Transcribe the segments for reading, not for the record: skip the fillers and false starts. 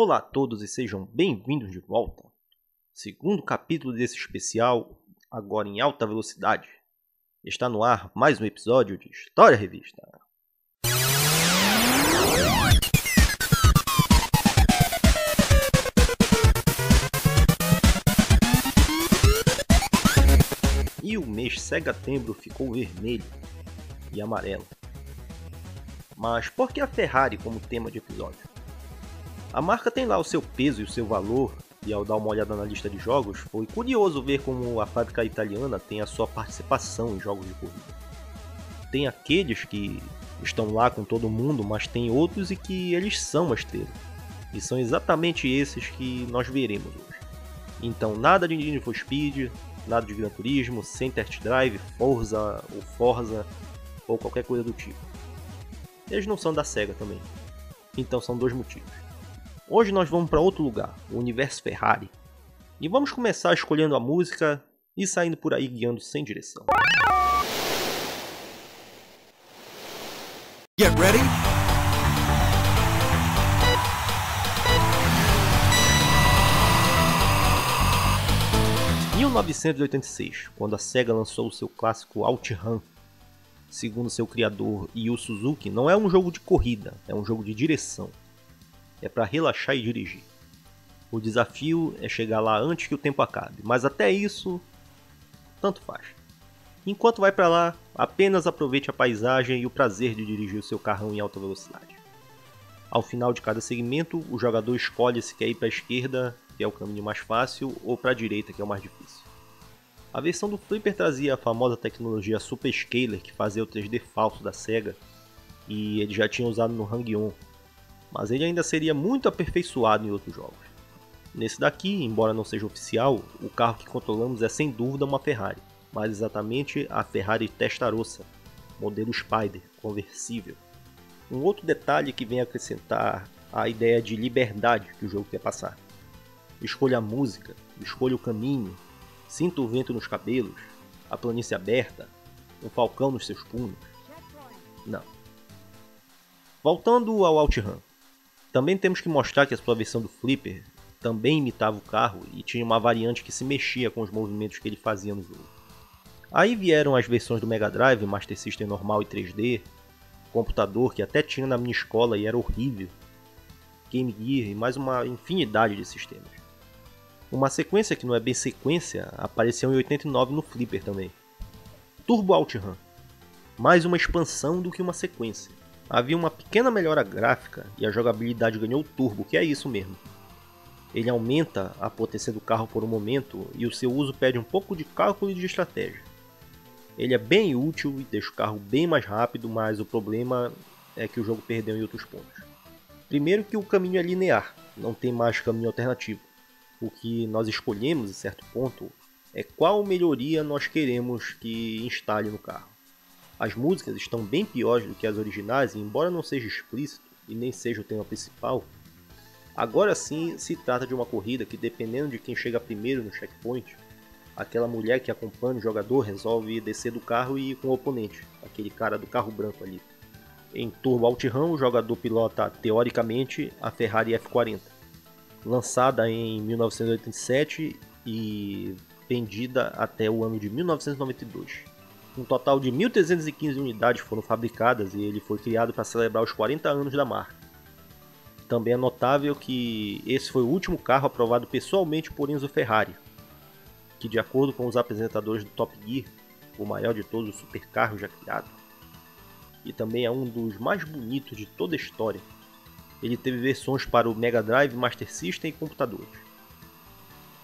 Olá a todos e sejam bem-vindos de volta. Segundo capítulo desse especial, agora em alta velocidade. Está no ar mais um episódio de História Revista. E o mês Segatembro ficou vermelho e amarelo. Mas por que a Ferrari como tema de episódio? A marca tem lá o seu peso e o seu valor, e ao dar uma olhada na lista de jogos, foi curioso ver como a fábrica italiana tem a sua participação em jogos de corrida. Tem aqueles que estão lá com todo mundo, mas tem outros e que eles são uma estrela. E são exatamente esses que nós veremos hoje. Então nada de Need for Speed, nada de Gran Turismo, sem Test Drive, Forza ou Forza ou qualquer coisa do tipo. Eles não são da SEGA também. Então são dois motivos. Hoje nós vamos para outro lugar, o universo Ferrari. E vamos começar escolhendo a música e saindo por aí guiando sem direção. Get ready. 1986, quando a SEGA lançou o seu clássico OutRun. Segundo seu criador Yu Suzuki, não é um jogo de corrida, é um jogo de direção. É para relaxar e dirigir. O desafio é chegar lá antes que o tempo acabe, mas até isso, tanto faz. Enquanto vai para lá, apenas aproveite a paisagem e o prazer de dirigir o seu carrão em alta velocidade. Ao final de cada segmento, o jogador escolhe se quer ir para a esquerda, que é o caminho mais fácil, ou para a direita, que é o mais difícil. A versão do Flipper trazia a famosa tecnologia Super Scaler, que fazia o 3D falso da SEGA, e ele já tinha usado no Hang-On, mas ele ainda seria muito aperfeiçoado em outros jogos. Nesse daqui, embora não seja oficial, o carro que controlamos é sem dúvida uma Ferrari, mais exatamente a Ferrari Testarossa, modelo Spider, conversível. Um outro detalhe que vem acrescentar a ideia de liberdade que o jogo quer passar. Escolha a música, escolha o caminho, sinta o vento nos cabelos, a planície aberta, um falcão nos seus punhos. Não. Voltando ao OutRun. Também temos que mostrar que a sua versão do Flipper também imitava o carro e tinha uma variante que se mexia com os movimentos que ele fazia no jogo. Aí vieram as versões do Mega Drive, Master System normal e 3D, computador que até tinha na minha escola e era horrível, Game Gear e mais uma infinidade de sistemas. Uma sequência que não é bem sequência apareceu em 89 no Flipper também. Turbo OutRun. Mais uma expansão do que uma sequência. Havia uma pequena melhora gráfica e a jogabilidade ganhou o turbo, que é isso mesmo. Ele aumenta a potência do carro por um momento e o seu uso pede um pouco de cálculo e de estratégia. Ele é bem útil e deixa o carro bem mais rápido, mas o problema é que o jogo perdeu em outros pontos. Primeiro que o caminho é linear, não tem mais caminho alternativo. O que nós escolhemos em certo ponto é qual melhoria nós queremos que instale no carro. As músicas estão bem piores do que as originais e embora não seja explícito e nem seja o tema principal, agora sim se trata de uma corrida que dependendo de quem chega primeiro no checkpoint, aquela mulher que acompanha o jogador resolve descer do carro e ir com o oponente, aquele cara do carro branco ali. Em Turbo OutRun o jogador pilota teoricamente a Ferrari F40, lançada em 1987 e vendida até o ano de 1992. Um total de 1.315 unidades foram fabricadas e ele foi criado para celebrar os 40 anos da marca. Também é notável que esse foi o último carro aprovado pessoalmente por Enzo Ferrari, que de acordo com os apresentadores do Top Gear, o maior de todos os supercarros já criado, e também é um dos mais bonitos de toda a história. Ele teve versões para o Mega Drive, Master System e computadores.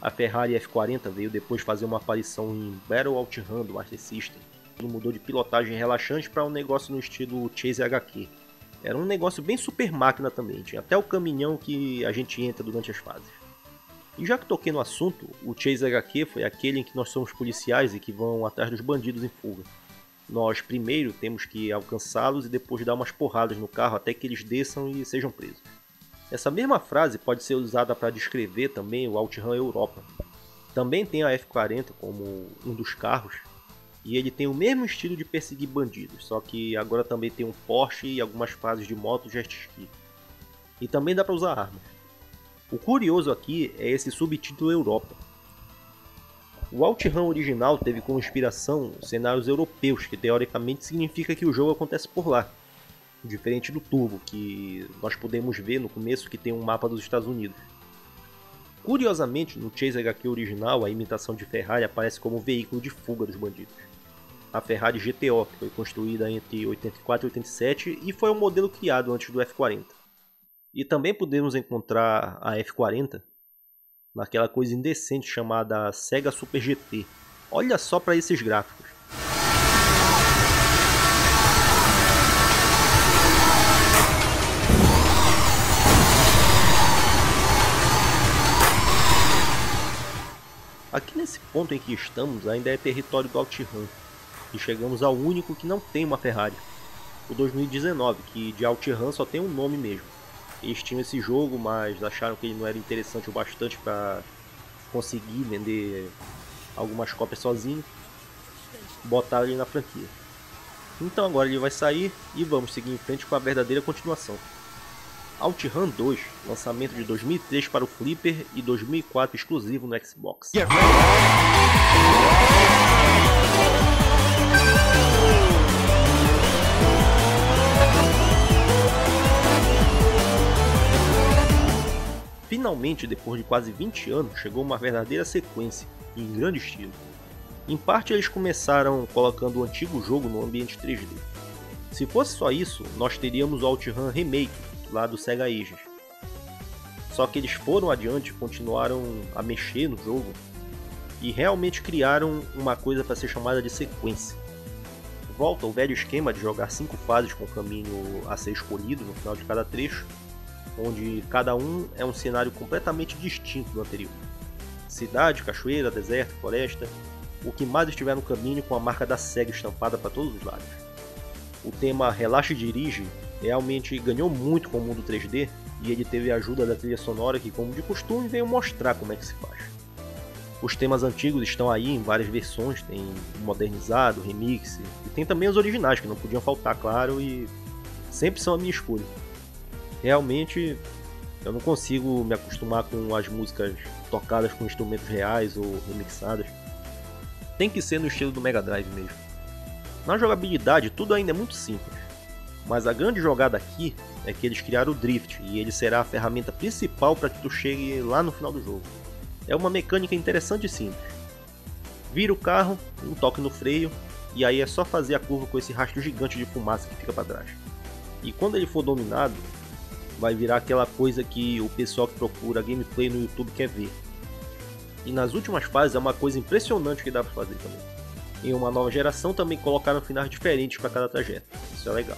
A Ferrari F40 veio depois fazer uma aparição em Battle OutRun do Master System. Ele mudou de pilotagem relaxante para um negócio no estilo Chase HQ. Era um negócio bem super máquina também, tinha até o caminhão que a gente entra durante as fases. E já que toquei no assunto, o Chase HQ foi aquele em que nós somos policiais e que vão atrás dos bandidos em fuga. Nós primeiro temos que alcançá-los e depois dar umas porradas no carro até que eles desçam e sejam presos. Essa mesma frase pode ser usada para descrever também o OutRun Europa. Também tem a F40 como um dos carros, e ele tem o mesmo estilo de perseguir bandidos, só que agora também tem um Porsche e algumas fases de moto jet ski. E também dá para usar armas. O curioso aqui é esse subtítulo Europa. O OutRun original teve como inspiração cenários europeus, que teoricamente significa que o jogo acontece por lá. Diferente do Turbo, que nós podemos ver no começo que tem um mapa dos Estados Unidos. Curiosamente, no Chase HQ original, a imitação de Ferrari aparece como veículo de fuga dos bandidos. A Ferrari GTO, que foi construída entre 84 e 87 e foi um modelo criado antes do F40. E também podemos encontrar a F40 naquela coisa indecente chamada Sega Super GT. Olha só para esses gráficos. Aqui nesse ponto em que estamos ainda é território do OutRun, e chegamos ao único que não tem uma Ferrari, o 2019, que de OutRun só tem um nome mesmo. Eles tinham esse jogo, mas acharam que ele não era interessante o bastante para conseguir vender algumas cópias sozinho, botaram ele na franquia. Então agora ele vai sair e vamos seguir em frente com a verdadeira continuação. OutRun 2, lançamento de 2003 para o Flipper e 2004 exclusivo no Xbox. Finalmente, depois de quase 20 anos, chegou uma verdadeira sequência, em grande estilo. Em parte eles começaram colocando o antigo jogo no ambiente 3D. Se fosse só isso, nós teríamos o OutRun Remake, lá do Sega Ages. Só que eles foram adiante, continuaram a mexer no jogo e realmente criaram uma coisa para ser chamada de sequência. Volta o velho esquema de jogar 5 fases com o caminho a ser escolhido no final de cada trecho, onde cada um é um cenário completamente distinto do anterior. Cidade, cachoeira, deserto, floresta, o que mais estiver no caminho com a marca da SEGA estampada para todos os lados. O tema Relaxa e Dirige realmente ganhou muito com o mundo 3D e ele teve a ajuda da trilha sonora que, como de costume, veio mostrar como é que se faz. Os temas antigos estão aí em várias versões, tem modernizado, remix, e tem também os originais que não podiam faltar, claro, e sempre são a minha escolha. Realmente eu não consigo me acostumar com as músicas tocadas com instrumentos reais ou remixadas. Tem que ser no estilo do Mega Drive mesmo. Na jogabilidade tudo ainda é muito simples, mas a grande jogada aqui é que eles criaram o Drift e ele será a ferramenta principal para que tu chegue lá no final do jogo. É uma mecânica interessante e simples. Vira o carro, um toque no freio e aí é só fazer a curva com esse rastro gigante de fumaça que fica para trás. E quando ele for dominado, vai virar aquela coisa que o pessoal que procura gameplay no YouTube quer ver. E nas últimas fases é uma coisa impressionante que dá para fazer também. Em uma nova geração também colocaram finais diferentes para cada trajeto, isso é legal.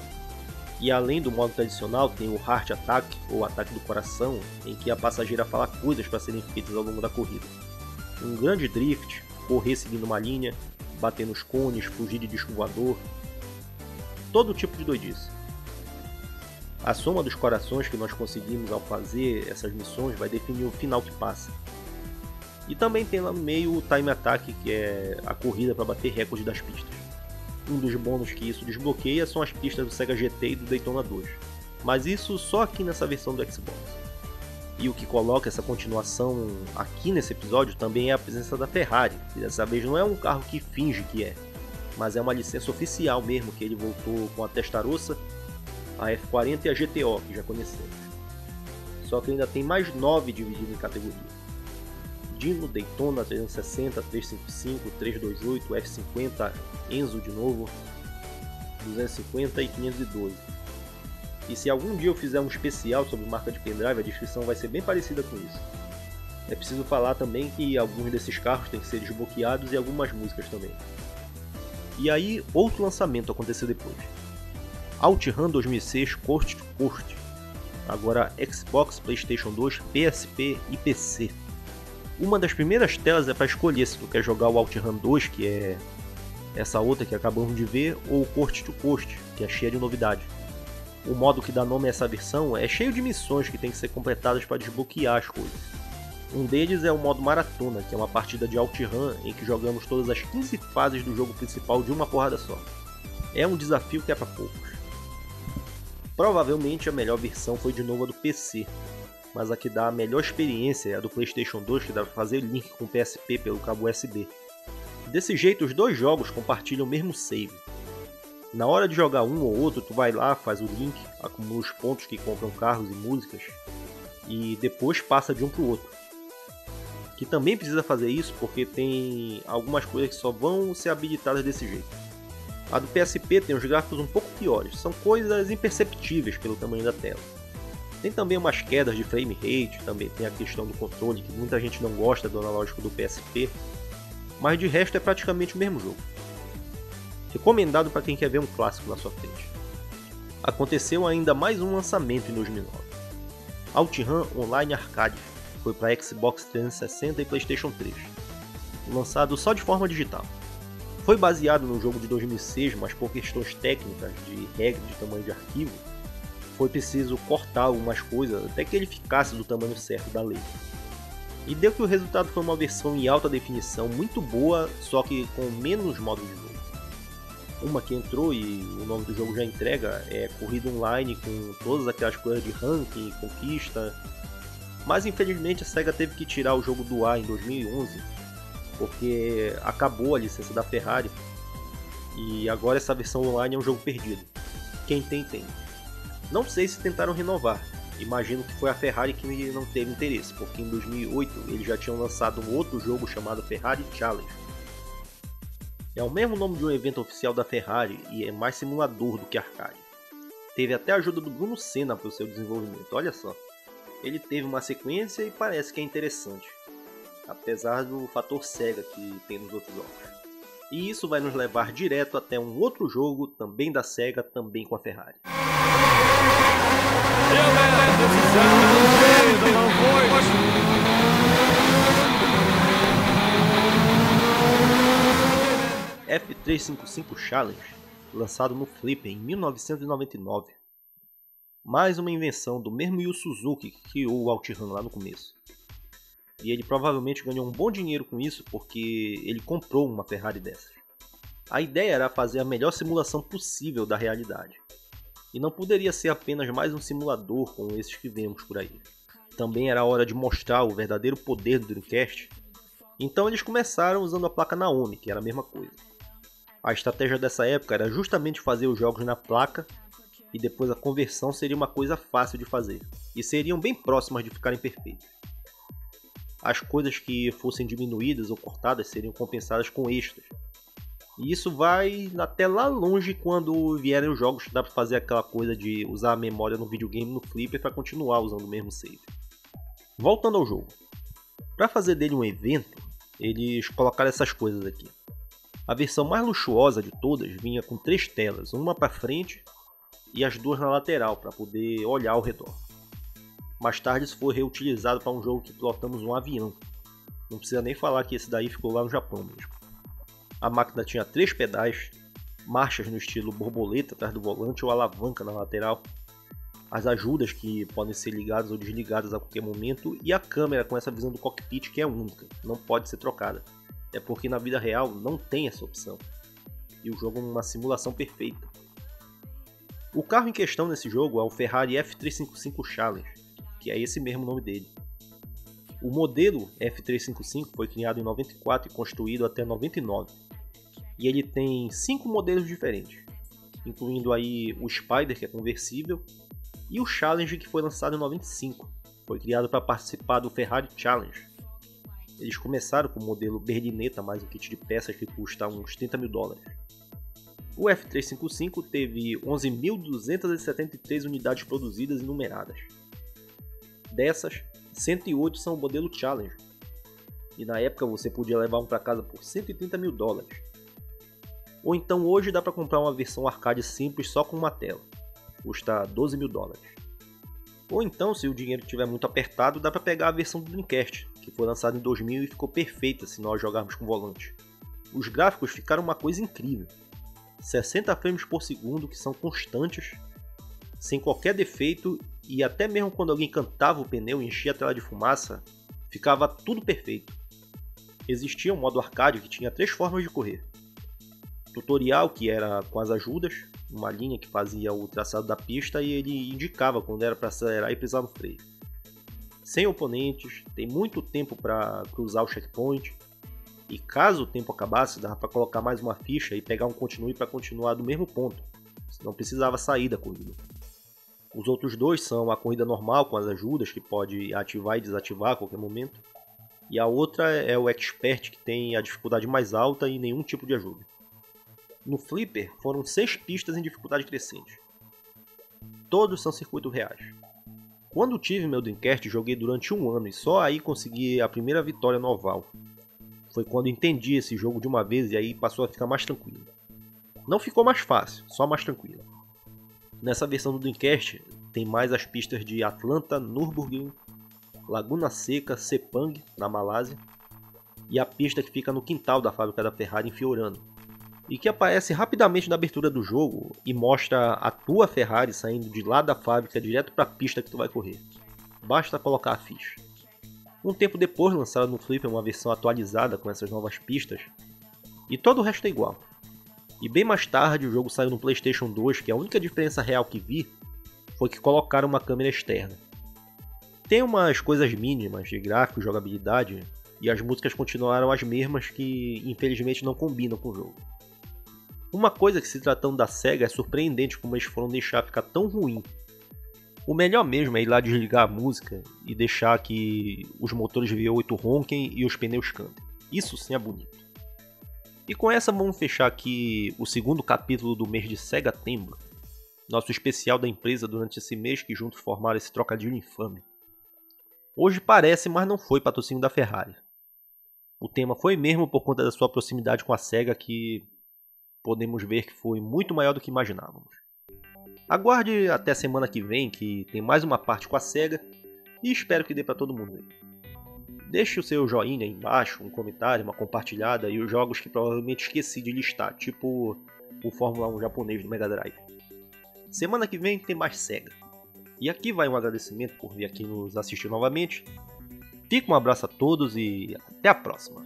E além do modo tradicional tem o Heart Attack, ou Ataque do Coração, em que a passageira fala coisas para serem feitas ao longo da corrida. Um grande drift, correr seguindo uma linha, bater nos cones, fugir de disco voador, todo tipo de doidice. A soma dos corações que nós conseguimos ao fazer essas missões vai definir o final que passa. E também tem lá no meio o Time Attack, que é a corrida para bater recorde das pistas. Um dos bônus que isso desbloqueia são as pistas do Sega GT e do Daytona 2, mas isso só aqui nessa versão do Xbox. E o que coloca essa continuação aqui nesse episódio também é a presença da Ferrari, que dessa vez não é um carro que finge que é, mas é uma licença oficial mesmo, que ele voltou com a Testarossa, a F40 e a GTO, que já conhecemos. Só que ainda tem mais 9 divididos em categoria. Dino, Daytona, 360, 355, 328, F50, Enzo de novo, 250 e 512. E se algum dia eu fizer um especial sobre marca de pendrive, a descrição vai ser bem parecida com isso. É preciso falar também que alguns desses carros têm que ser desbloqueados e algumas músicas também. E aí, outro lançamento aconteceu depois. OutRun 2006 Coast to Coast. Agora Xbox, PlayStation 2, PSP e PC. Uma das primeiras telas é para escolher se tu quer jogar o OutRun 2, que é essa outra que acabamos de ver, ou o Coast to Coast, que é cheia de novidades. O modo que dá nome a essa versão é cheio de missões que tem que ser completadas para desbloquear as coisas. Um deles é o modo Maratona, que é uma partida de OutRun em que jogamos todas as 15 fases do jogo principal de uma porrada só. É um desafio que é para poucos. Provavelmente a melhor versão foi de novo a do PC, mas a que dá a melhor experiência é a do PlayStation 2, que dá para fazer link com o PSP pelo cabo USB. Desse jeito, os dois jogos compartilham o mesmo save. Na hora de jogar um ou outro, tu vai lá, faz o link, acumula os pontos que compram carros e músicas, e depois passa de um para o outro. Que também precisa fazer isso porque tem algumas coisas que só vão ser habilitadas desse jeito. A do PSP tem os gráficos um pouco piores, são coisas imperceptíveis pelo tamanho da tela. Tem também umas quedas de frame rate, também tem a questão do controle, que muita gente não gosta do analógico do PSP, mas de resto é praticamente o mesmo jogo. Recomendado para quem quer ver um clássico na sua frente. Aconteceu ainda mais um lançamento em 2009. OutRun Online Arcade foi para Xbox 360 e PlayStation 3, lançado só de forma digital. Foi baseado no jogo de 2006, mas por questões técnicas de regra de tamanho de arquivo, foi preciso cortar algumas coisas até que ele ficasse do tamanho certo da lei. E deu que o resultado foi uma versão em alta definição muito boa, só que com menos modos de jogo. Uma que entrou e o nome do jogo já entrega é Corrida Online, com todas aquelas coisas de ranking, conquista. Mas infelizmente a SEGA teve que tirar o jogo do ar em 2011, porque acabou a licença da Ferrari e agora essa versão online é um jogo perdido. Quem tem, tem. Não sei se tentaram renovar, imagino que foi a Ferrari que não teve interesse, porque em 2008 eles já tinham lançado um outro jogo chamado Ferrari Challenge. É o mesmo nome de um evento oficial da Ferrari e é mais simulador do que arcade. Teve até a ajuda do Bruno Senna para o seu desenvolvimento, olha só. Ele teve uma sequência e parece que é interessante, apesar do fator SEGA que tem nos outros jogos. E isso vai nos levar direto até um outro jogo, também da SEGA, também com a Ferrari. F355 Challenge, lançado no Flipper em 1999. Mais uma invenção do mesmo Yu Suzuki que criou o OutRun lá no começo. E ele provavelmente ganhou um bom dinheiro com isso porque ele comprou uma Ferrari dessas. A ideia era fazer a melhor simulação possível da realidade. E não poderia ser apenas mais um simulador como esses que vemos por aí. Também era hora de mostrar o verdadeiro poder do Dreamcast. Então eles começaram usando a placa Naomi, que era a mesma coisa. A estratégia dessa época era justamente fazer os jogos na placa e depois a conversão seria uma coisa fácil de fazer. E seriam bem próximas de ficarem perfeitas. As coisas que fossem diminuídas ou cortadas seriam compensadas com extras. E isso vai até lá longe quando vierem os jogos que dá para fazer aquela coisa de usar a memória no videogame no Flipper para continuar usando o mesmo save. Voltando ao jogo. Para fazer dele um evento, eles colocaram essas coisas aqui. A versão mais luxuosa de todas vinha com 3 telas, uma para frente e as 2 na lateral para poder olhar ao redor. Mais tarde isso foi reutilizado para um jogo que pilotamos um avião. Não precisa nem falar que esse daí ficou lá no Japão mesmo. A máquina tinha 3 pedais, marchas no estilo borboleta atrás do volante ou alavanca na lateral, as ajudas que podem ser ligadas ou desligadas a qualquer momento e a câmera com essa visão do cockpit que é única, não pode ser trocada. É porque na vida real não tem essa opção. E o jogo é uma simulação perfeita. O carro em questão nesse jogo é o Ferrari F355 Challenge, que é esse mesmo nome dele. O modelo F355 foi criado em 94 e construído até 99. E ele tem 5 modelos diferentes, incluindo aí o Spider, que é conversível, e o Challenge, que foi lançado em 95. Foi criado para participar do Ferrari Challenge. Eles começaram com o modelo Berlinetta mais um kit de peças que custa uns $30 mil. O F355 teve 11.273 unidades produzidas e numeradas. Dessas, 108 são o modelo Challenge. E na época você podia levar um para casa por $130 mil. Ou então hoje dá para comprar uma versão arcade simples só com uma tela. Custa $12 mil. Ou então, se o dinheiro estiver muito apertado, dá para pegar a versão do Dreamcast, que foi lançada em 2000 e ficou perfeita se nós jogarmos com volante. Os gráficos ficaram uma coisa incrível. 60 frames por segundo que são constantes, sem qualquer defeito, e até mesmo quando alguém cantava o pneu e enchia a tela de fumaça, ficava tudo perfeito. Existia um modo arcade que tinha 3 formas de correr. Tutorial, que era com as ajudas, uma linha que fazia o traçado da pista e ele indicava quando era para acelerar e pisar no freio. sem oponentes, tem muito tempo para cruzar o checkpoint, e caso o tempo acabasse, dava para colocar mais uma ficha e pegar um continue para continuar do mesmo ponto, não precisava sair da corrida. Os outros dois são a corrida normal com as ajudas, que pode ativar e desativar a qualquer momento, e a outra é o Expert, que tem a dificuldade mais alta e nenhum tipo de ajuda. No Flipper foram 6 pistas em dificuldade crescente. Todos são circuitos reais. Quando tive meu Dreamcast, joguei durante 1 ano e só aí consegui a primeira vitória no oval. Foi quando entendi esse jogo de uma vez e aí passou a ficar mais tranquilo. Não ficou mais fácil, só mais tranquilo. Nessa versão do Dreamcast tem mais as pistas de Atlanta, Nürburgring, Laguna Seca, Sepang, na Malásia, e a pista que fica no quintal da fábrica da Ferrari em Fiorano, e que aparece rapidamente na abertura do jogo e mostra a tua Ferrari saindo de lá da fábrica direto para a pista que tu vai correr. Basta colocar a ficha. Um tempo depois lançaram no Flipper uma versão atualizada com essas novas pistas, e todo o resto é igual. E bem mais tarde o jogo saiu no PlayStation 2, que a única diferença real que vi foi que colocaram uma câmera externa. Tem umas coisas mínimas de gráfico e jogabilidade, e as músicas continuaram as mesmas que infelizmente não combinam com o jogo. Uma coisa que, se tratando da SEGA, é surpreendente como eles foram deixar ficar tão ruim. O melhor mesmo é ir lá desligar a música e deixar que os motores V8 ronquem e os pneus cantem. Isso sim é bonito. E com essa vamos fechar aqui o segundo capítulo do mês de Segatembre, nosso especial da empresa durante esse mês que juntos formaram esse trocadilho infame. Hoje parece, mas não foi patrocínio da Ferrari. O tema foi mesmo por conta da sua proximidade com a SEGA, que podemos ver que foi muito maior do que imaginávamos. Aguarde até a semana que vem, que tem mais uma parte com a SEGA, e espero que dê para todo mundo aí. Deixe o seu joinha aí embaixo, um comentário, uma compartilhada e os jogos que provavelmente esqueci de listar, tipo o Fórmula 1 japonês do Mega Drive. Semana que vem tem mais SEGA. E aqui vai um agradecimento por vir aqui nos assistir novamente. Fica um abraço a todos e até a próxima.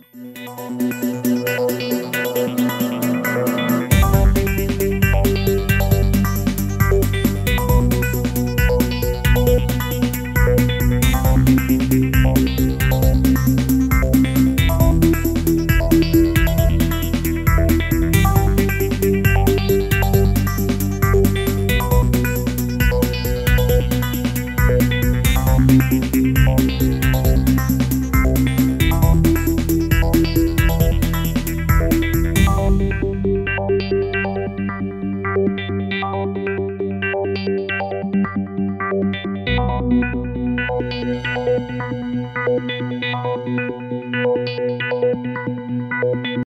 Thank you.